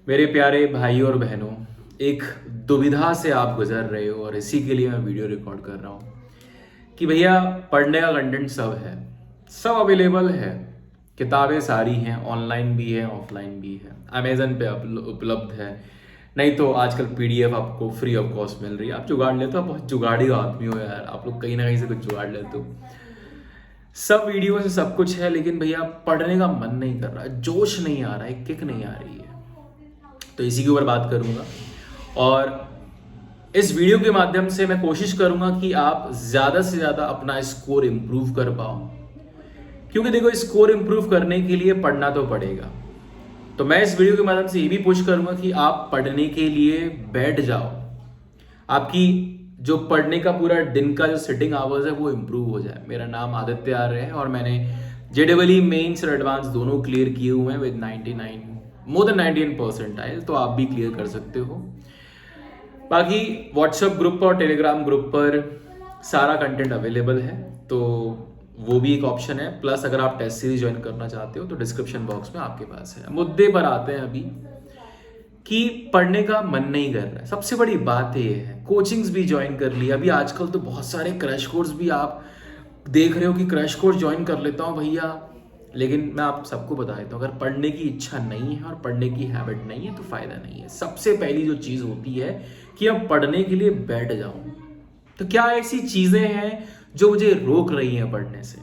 मेरे प्यारे भाई और बहनों, एक दुविधा से आप गुजर रहे हो और इसी के लिए मैं वीडियो रिकॉर्ड कर रहा हूँ कि भैया पढ़ने का कंटेंट सब है, सब अवेलेबल है। किताबें सारी हैं, ऑनलाइन भी है, ऑफलाइन भी है, अमेजन पे उपलब्ध है। नहीं तो आजकल पीडीएफ आपको फ्री ऑफ कॉस्ट मिल रही है। आप जुगाड़ लेते हो, आप बहुत जुगाड़ी आदमी हो यार, आप लोग कहीं ना कहीं से कुछ जुगाड़ लेते हो। सब वीडियो से सब कुछ है, लेकिन भैया पढ़ने का मन नहीं कर रहा, जोश नहीं आ रहा है, किक नहीं आ रही है। तो इसी के ऊपर बात करूंगा और इस वीडियो के माध्यम से मैं कोशिश करूंगा कि आप ज़्यादा से ज़्यादा अपना स्कोर इम्प्रूव कर पाओ, क्योंकि देखो स्कोर इम्प्रूव करने के लिए पढ़ना तो पड़ेगा। तो मैं इस वीडियो के माध्यम से ये भी पुश करूंगा कि आप पढ़ने के लिए बैठ जाओ, आपकी जो पढ़ने का पूरा दिन का जो सिटिंग आवर्स है वो इम्प्रूव हो जाए। मेरा नाम आदित्य आर्य है और मैंने JEE मेंस और एडवांस दोनों क्लियर किए हुए हैं विद 99 मोर देन 99 परसेंटाइल, तो आप भी क्लियर कर सकते हो। बाकी व्हाट्सएप ग्रुप और टेलीग्राम ग्रुप पर सारा कंटेंट अवेलेबल है, तो वो भी एक ऑप्शन है। प्लस अगर आप टेस्ट सीरीज ज्वाइन करना चाहते हो तो डिस्क्रिप्शन बॉक्स में आपके पास है। मुद्दे पर आते हैं अभी कि पढ़ने का मन नहीं कर रहा है। सबसे बड़ी बात ये है, कोचिंग्स भी ज्वाइन कर ली। अभी आजकल तो बहुत सारे क्रैश कोर्स भी आप देख रहे हो कि क्रैश कोर्स ज्वाइन कर लेता हूँ भैया, लेकिन मैं आप सबको बता देता हूँ, अगर पढ़ने की इच्छा नहीं है और पढ़ने की हैबिट नहीं है तो फायदा नहीं है। सबसे पहली जो चीज़ होती है कि अब पढ़ने के लिए बैठ जाऊं, तो क्या ऐसी चीज़ें हैं जो मुझे रोक रही हैं पढ़ने से।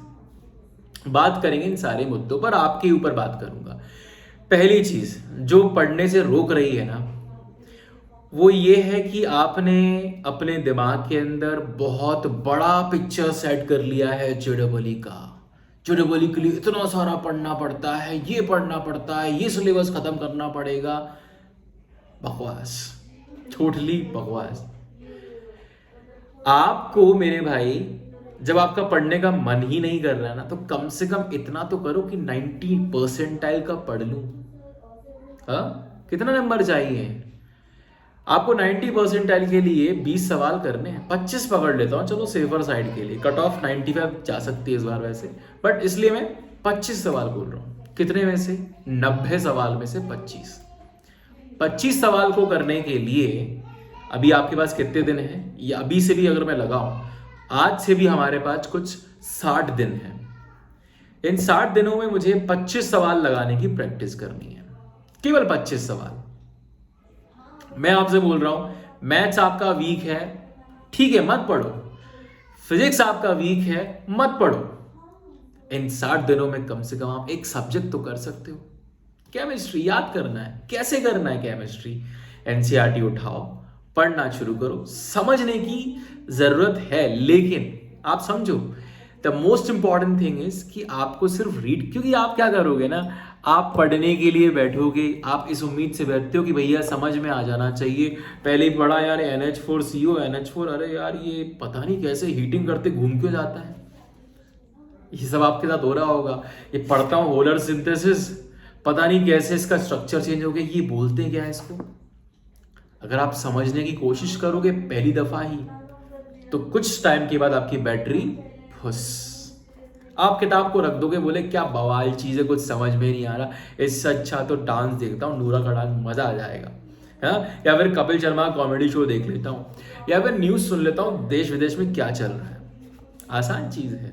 बात करेंगे इन सारे मुद्दों पर, आपके ऊपर बात करूंगा। पहली चीज़ जो पढ़ने से रोक रही है ना, वो ये है कि आपने अपने दिमाग के अंदर बहुत बड़ा पिक्चर सेट कर लिया है JEE का। JEE के लिए इतना सारा पढ़ना पड़ता है, ये पढ़ना पड़ता है, ये सिलेबस खत्म करना पड़ेगा। बकवास, टोटली बकवास। आपको मेरे भाई, जब आपका पढ़ने का मन ही नहीं कर रहा है ना, तो कम से कम इतना तो करो कि 90 परसेंटाइल का पढ़ लूं। हाँ, कितना नंबर चाहिए आपको? 90 परसेंटाइल के लिए 20 सवाल करने हैं, 25 पकड़ लेता हूँ, चलो सेफर साइड के लिए। कट ऑफ 95 जा सकती है इस बार वैसे, बट इसलिए मैं 25 सवाल बोल रहा हूँ। कितने में से? 90 सवाल में से 25 सवाल को करने के लिए अभी आपके पास कितने दिन हैं? या अभी से भी अगर मैं लगाऊं, आज से भी हमारे पास कुछ 60 दिन हैं। इन 60 दिनों में मुझे 25 सवाल लगाने की प्रैक्टिस करनी है, केवल 25 सवाल। मैं आपसे बोल रहा हूं, मैथ्स आपका वीक है, ठीक है, मत पढ़ो। फिजिक्स आपका वीक है, मत पढ़ो। इन 60 दिनों में कम से कम आप एक सब्जेक्ट तो कर सकते हो। केमिस्ट्री याद करना है, कैसे करना है केमिस्ट्री? NCERT उठाओ, पढ़ना शुरू करो। समझने की जरूरत है, लेकिन आप समझो, the most important thing is कि आपको सिर्फ रीड, क्योंकि आप क्या करोगे ना, आप पढ़ने के लिए बैठोगे, आप इस उम्मीद से बैठते हो कि भैया समझ में आ जाना चाहिए। पहले ही पढ़ा यार NH4CO NH4, अरे यार ये पता नहीं कैसे हीटिंग करते घूम क्यों जाता है। ये सब आपके साथ हो रहा होगा। ये पढ़ता हूँ होलर सिंथेसिस, पता नहीं कैसे इसका स्ट्रक्चर चेंज हो गया, ये बोलते क्या है इसको। अगर आप समझने की कोशिश करोगे पहली दफा ही, तो कुछ टाइम के बाद आपकी बैटरी फुस। आप किताब को रख दोगे, बोले क्या बवाल चीज है, कुछ समझ में नहीं आ रहा, इससे अच्छा तो डांस देखता हूँ, नूरा का डांस, मजा आ जाएगा। हाँ, या फिर कपिल शर्मा कॉमेडी शो देख लेता हूँ, या फिर न्यूज सुन लेता हूँ देश विदेश में क्या चल रहा है। आसान चीज है,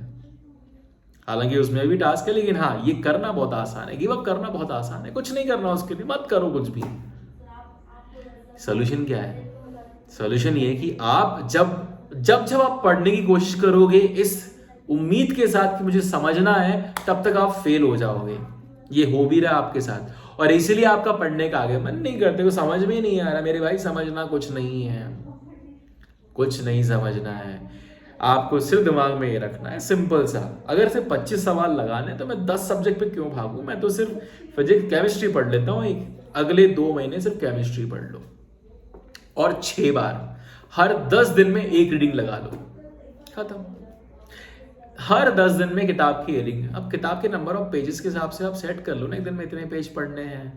हालांकि उसमें भी टास्क है, लेकिन हाँ ये करना बहुत आसान है, गिव अप करना बहुत आसान है। कुछ नहीं करना उसके लिए, मत करो कुछ भी। सोल्यूशन क्या है? सोल्यूशन ये है कि आप जब आप पढ़ने की कोशिश करोगे इस उम्मीद के साथ कि मुझे समझना है, तब तक आप फेल हो जाओगे। ये हो भी रहा है आपके साथ, और इसीलिए आपका पढ़ने का आगे मन नहीं करते, को समझ में नहीं आ रहा। मेरे भाई समझना कुछ नहीं है, कुछ नहीं समझना है, आपको सिर्फ दिमाग में ये रखना है, सिंपल सा। अगर सिर्फ 25 सवाल लगाने तो मैं 10 सब्जेक्ट पे क्यों भागूं? मैं तो सिर्फ फिजिक्स केमिस्ट्री पढ़ लेता हूँ, अगले 2 महीने सिर्फ केमिस्ट्री पढ़ लो, और 6 बार हर 10 दिन में एक रीडिंग लगा लो, खत्म। हर 10 दिन में किताब की रीडिंग। अब किताब के नंबर ऑफ पेजेस के हिसाब से आप सेट कर लो ना, एक दिन में इतने पेज पढ़ने हैं,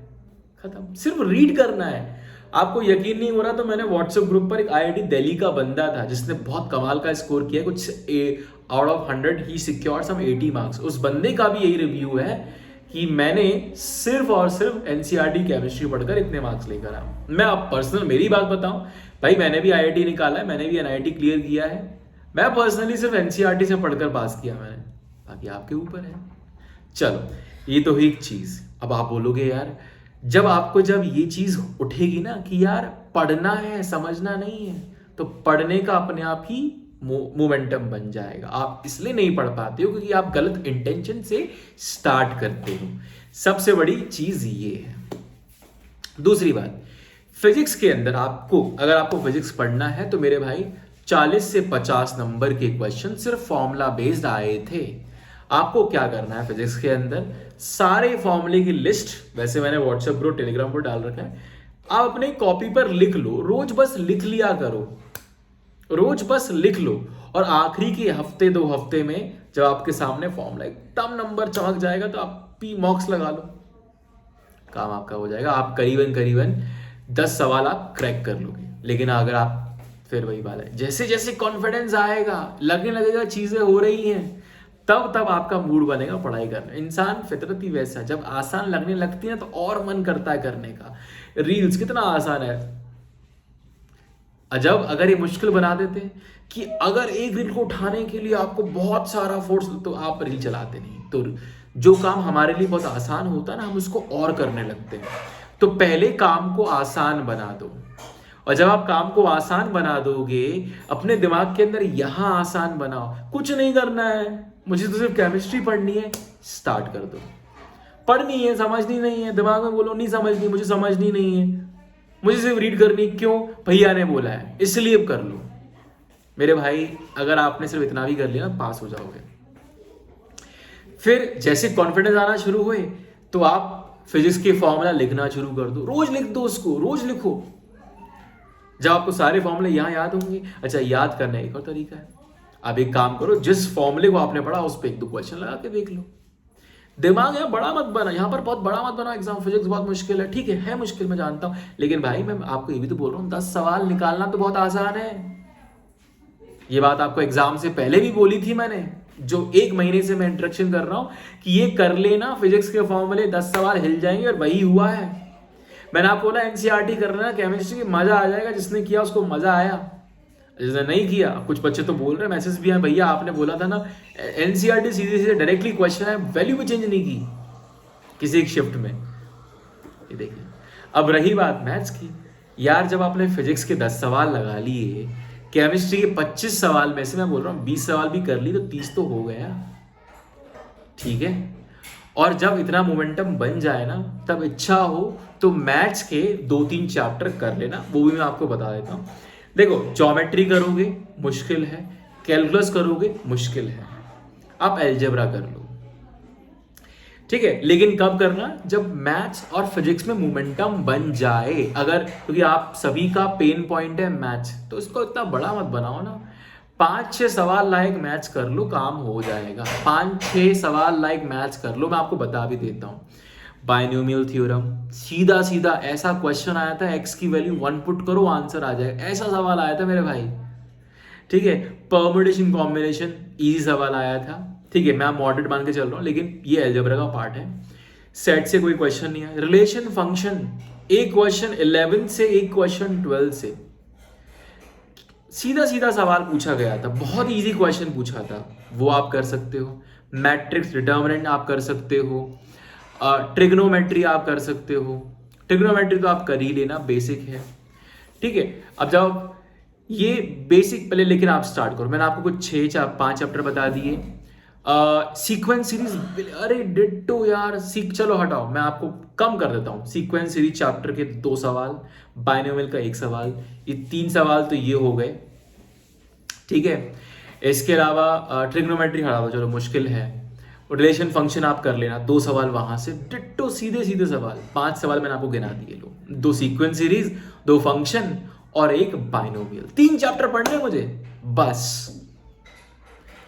खत्म। सिर्फ रीड करना है। आपको यकीन नहीं हो रहा तो मैंने व्हाट्सएप ग्रुप पर एक IIT दिल्ली का बंदा था जिसने बहुत कमाल का स्कोर किया, कुछ आउट ऑफ 100 ही सिक्योर्ड सम 80 मार्क्स। उस बंदे का भी यही रिव्यू है कि मैंने सिर्फ और सिर्फ एनसीईआरटी केमिस्ट्री पढ़कर इतने मार्क्स लेकर आया। मैं अब पर्सनल मेरी बात बताऊं भाई, मैंने भी आईआईटी निकाला है, मैंने भी एनआईटी क्लियर किया है, मैं पर्सनली सिर्फ एनसीईआरटी से पढ़कर पास किया मैंने, बाकी आपके ऊपर है। चलो ये तो एक चीज। अब आप बोलोगे यार, जब ये चीज उठेगी ना कि यार पढ़ना है समझना नहीं है, तो पढ़ने का अपने आप ही मोमेंटम बन जाएगा। आप इसलिए नहीं पढ़ पाते हो क्योंकि आप गलत इंटेंशन से स्टार्ट करते हो। सबसे बड़ी चीज ये है। दूसरी बात, फिजिक्स के अंदर अगर आपको फिजिक्स पढ़ना है तो मेरे भाई 40 से 50 नंबर के क्वेश्चन सिर्फ फॉर्मूला बेस्ड आए थे। आपको क्या करना है फिजिक्स के अंदर, सारे फॉर्मूले की लिस्ट, वैसे मैंने व्हाट्सएप ग्रुप टेलीग्राम पर डाल रखा है, आप अपने कॉपी पर लिख लो, रोज बस लिख लिया करो, रोज बस लिख लो, और आखिरी के हफ्ते 2 हफ्ते में जब आपके सामने फॉर्मूला एकदम नंबर चमक जाएगा तो आप पी मॉक्स लगा लो, काम आपका हो जाएगा। आप करीबन 10 सवाल आप क्रैक कर लोगे। लेकिन अगर आप, फिर वही बात है, जैसे जैसे कॉन्फिडेंस आएगा, लगने लगेगा चीजें हो रही हैं, तब आपका मूड बनेगा पढ़ाई करने। इंसान फितरत ही वैसा, जब आसान लगने लगती है तो और मन करता है करने का। रील्स कितना आसान है, जब अगर ये मुश्किल बना देते कि अगर एक रील को उठाने के लिए आपको बहुत सारा फोर्स, तो आप रील चलाते नहीं। तो जो काम हमारे लिए बहुत आसान होता है ना, हम उसको और करने लगते हैं। तो पहले काम को आसान बना दो, और जब आप काम को आसान बना दोगे, अपने दिमाग के अंदर यहां आसान बनाओ, कुछ नहीं करना है, मुझे तो सिर्फ केमिस्ट्री पढ़नी है, स्टार्ट कर दो। पढ़नी है, समझनी नहीं है, दिमाग में बोलो नहीं समझनी, मुझे समझनी नहीं है, मुझे सिर्फ रीड करनी, क्यों, भैया ने बोला है इसलिए अब कर लो। मेरे भाई अगर आपने सिर्फ इतना भी कर लिया ना, पास हो जाओगे। फिर जैसे कॉन्फिडेंस आना शुरू हुए तो आप फिजिक्स के फॉर्मूला लिखना शुरू कर दो, रोज लिख दो उसको, रोज लिखो। जब आपको सारे फॉर्मूले यहां याद होंगे, अच्छा याद करना एक और तरीका है, आप एक काम करो, जिस फॉर्मूले को आपने पढ़ा उस पर 1-2 क्वेश्चन लगा के देख लो। दिमाग यहाँ बड़ा मत बना, यहाँ पर बहुत बड़ा मत बना। एग्जाम फिजिक्स बहुत मुश्किल है, ठीक है मुश्किल, मैं जानता हूं, लेकिन भाई मैं आपको ये भी तो बोल रहा हूँ, 10 सवाल निकालना तो बहुत आसान है। ये बात आपको एग्जाम से पहले भी बोली थी मैंने, जो 1 महीने से मैं इंट्रोडक्शन कर रहा हूं कि ये कर लेना, फिजिक्स के फॉर्मूले 10 सवाल हिल जाएंगे, और वही हुआ है। मैंने आपको बोला एनसीईआरटी कर लेना, केमिस्ट्री की मजा आ जाएगा, जिसने किया उसको मजा आया, जिसने नहीं किया, कुछ बच्चे तो बोल रहे हैं, मैसेज भी है, भैया आपने बोला था ना एनसीईआरटी सीधे सीधे डायरेक्टली क्वेश्चन है, वैल्यू भी चेंज नहीं की किसी एक शिफ्ट में। ये देखिए, अब रही बात मैथ्स की, यार जब आपने फिजिक्स के 10 सवाल लगा लिए, केमिस्ट्री के 25 सवाल में से मैं बोल रहा हूँ 20 सवाल भी कर ली, तो 30 तो हो गया, ठीक है। और जब इतना मोमेंटम बन जाए ना, तब इच्छा हो तो मैथ्स के 2-3 चैप्टर कर लेना, वो भी मैं आपको बता देता हूँ। देखो, ज्योमेट्री करोगे मुश्किल है, कैलकुलस करोगे मुश्किल है, आप अलजेब्रा कर लो, ठीक है। लेकिन कब करना, जब मैथ्स और फिजिक्स में मोमेंटम बन जाए। अगर, क्योंकि आप सभी का पेन पॉइंट है मैथ्स, तो इसको इतना बड़ा मत बनाओ ना, 5-6 सवाल लायक मैथ्स कर लो, काम हो जाएगा। 5-6 सवाल लायक मैथ्स कर लो। मैं आपको बता भी देता हूँ, बाइनोमियल थ्योरम, सीधा सीधा ऐसा क्वेश्चन आया था, x की वैल्यू 1 पुट करो आंसर आ जाएगा, ऐसा सवाल आया था मेरे भाई, ठीक है। परम्यूटेशन कॉम्बिनेशन इजी सवाल आया था, ठीक है, मैं मॉडरेट मान के चल रहा हूँ, लेकिन ये अलजेब्रा का पार्ट है। सेट से कोई क्वेश्चन नहीं है। रिलेशन फंक्शन, एक क्वेश्चन 11 से, एक क्वेश्चन 12 से, सीधा सीधा सवाल पूछा गया था, बहुत इजी क्वेश्चन पूछा था, वो आप कर सकते हो। मैट्रिक्स डिटर्मिनेंट आप कर सकते हो, ट्रिग्नोमेट्री आप कर सकते हो। ट्रिग्नोमेट्री तो आप कर ही लेना, बेसिक है, ठीक है। अब जब ये बेसिक पहले, लेकिन आप स्टार्ट करो। मैंने आपको कुछ 5 चैप्टर बता दिए। सीक्वेंस सीरीज, अरे डिट्टो यार, चलो हटाओ, मैं आपको कम कर देता हूँ। सीक्वेंस सीरीज चैप्टर के 2 सवाल, बाइनोमियल का 1 सवाल, ये 3 सवाल तो ये हो गए, ठीक है। इसके अलावा ट्रिग्नोमेट्री हटा दो, चलो मुश्किल है। रिलेशन फंक्शन आप कर लेना, 2 सवाल वहां से, डिट्टो सीधे सीधे सवाल, 5 सवाल मैंने आपको गिना दिए। लो, 2 सीक्वेंस सीरीज, 2 फंक्शन और 1 बाइनोमियल, 3 चैप्टर पढ़ने मुझे बस।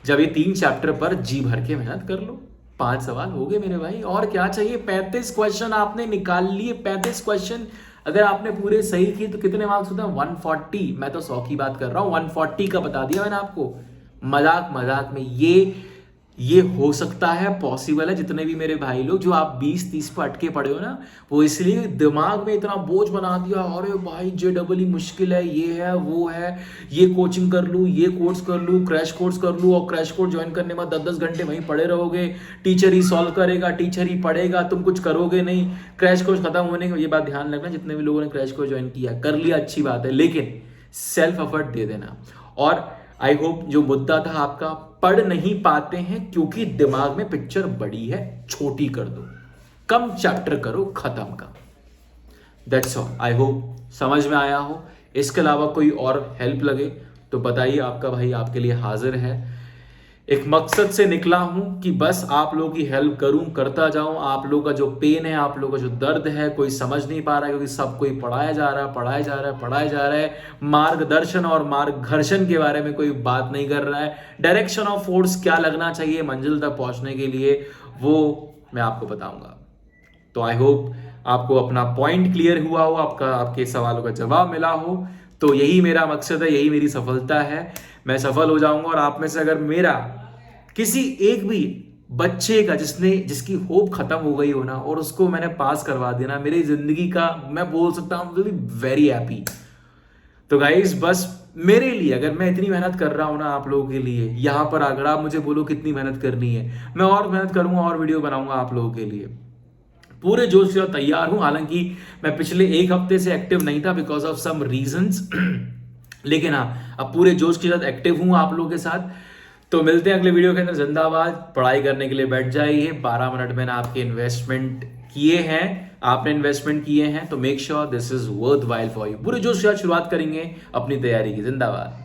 जब ये 3 चैप्टर पर जी भर के मेहनत कर लो, 5 सवाल हो गए मेरे भाई, और क्या चाहिए। 35 क्वेश्चन आपने निकाल लिए, 35 क्वेश्चन अगर आपने पूरे सही किए तो कितने मार्क्स होते हैं, 140। मैं तो 100 की बात कर रहा हूँ, 140 का बता दिया मैंने आपको, मजाक मजाक में। ये ये हो सकता है, पॉसिबल है। जितने भी मेरे भाई लोग जो आप 20-30 पे अटके पड़े हो ना, वो इसलिए दिमाग में इतना बोझ बना दिया, अरे भाई JEE मुश्किल है, ये है वो है, ये कोचिंग कर लूँ, ये कोर्स कर लूँ, क्रैश कोर्स कर लूँ, और क्रैश कोर्स ज्वाइन करने के बाद 10-10 घंटे वहीं पड़े रहोगे, टीचर ही सॉल्व करेगा, टीचर ही पढ़ेगा, तुम कुछ करोगे नहीं। क्रैश कोर्स खत्म होने के, ये बात ध्यान रखना, जितने भी लोगों ने क्रैश कोर्स ज्वाइन किया कर लिया, अच्छी बात है, लेकिन सेल्फ एफर्ट दे देना। और आई होप जो मुद्दा था आपका, पढ़ नहीं पाते हैं क्योंकि दिमाग में पिक्चर बड़ी है, छोटी कर दो, कम चैप्टर करो, खत्म का। That's all. आई होप समझ में आया हो। इसके अलावा कोई और हेल्प लगे तो बताइए, आपका भाई आपके लिए हाजिर है। एक मकसद से निकला हूं कि बस आप लोगों की हेल्प करूं, करता जाऊं। आप लोगों का जो पेन है, आप लोगों का जो दर्द है, कोई समझ नहीं पा रहा है, क्योंकि सब कोई पढ़ाया जा रहा है, पढ़ाया जा रहा है, पढ़ाया जा रहा है। मार्गदर्शन और मार्गघर्षण के बारे में कोई बात नहीं कर रहा है। डायरेक्शन ऑफ फोर्स क्या लगना चाहिए मंजिल तक पहुंचने के लिए, वो मैं आपको बताऊंगा। तो आई होप आपको अपना पॉइंट क्लियर हुआ हो, आपके सवालों का जवाब मिला हो। तो यही मेरा मकसद है, यही मेरी सफलता है। मैं सफल हो जाऊंगा, और आप में से अगर मेरा किसी एक भी बच्चे का जिसकी होप खत्म हो गई हो ना, और उसको मैंने पास करवा दिया ना, मेरी जिंदगी का मैं बोल सकता हूँ वेरी हैप्पी। तो गाइस बस मेरे लिए, अगर मैं इतनी मेहनत कर रहा हूं ना आप लोगों के लिए, यहां पर अगर आप मुझे बोलो कितनी मेहनत करनी है, मैं और मेहनत करूंगा और वीडियो बनाऊंगा आप लोगों के लिए। पूरे जोश से तैयार हूं। हालांकि मैं पिछले एक हफ्ते से एक्टिव नहीं था बिकॉज ऑफ सम रीजंस, लेकिन हाँ अब पूरे जोश के साथ एक्टिव हूं आप लोगों के साथ। तो मिलते हैं अगले वीडियो के अंदर। जिंदाबाद। पढ़ाई करने के लिए बैठ जाइए। 12 मिनट मैंने आपके इन्वेस्टमेंट किए हैं, आपने इन्वेस्टमेंट किए हैं, तो make sure this is worth while for you. पूरे जोश के साथ शुरुआत करेंगे अपनी तैयारी की। जिंदाबाद।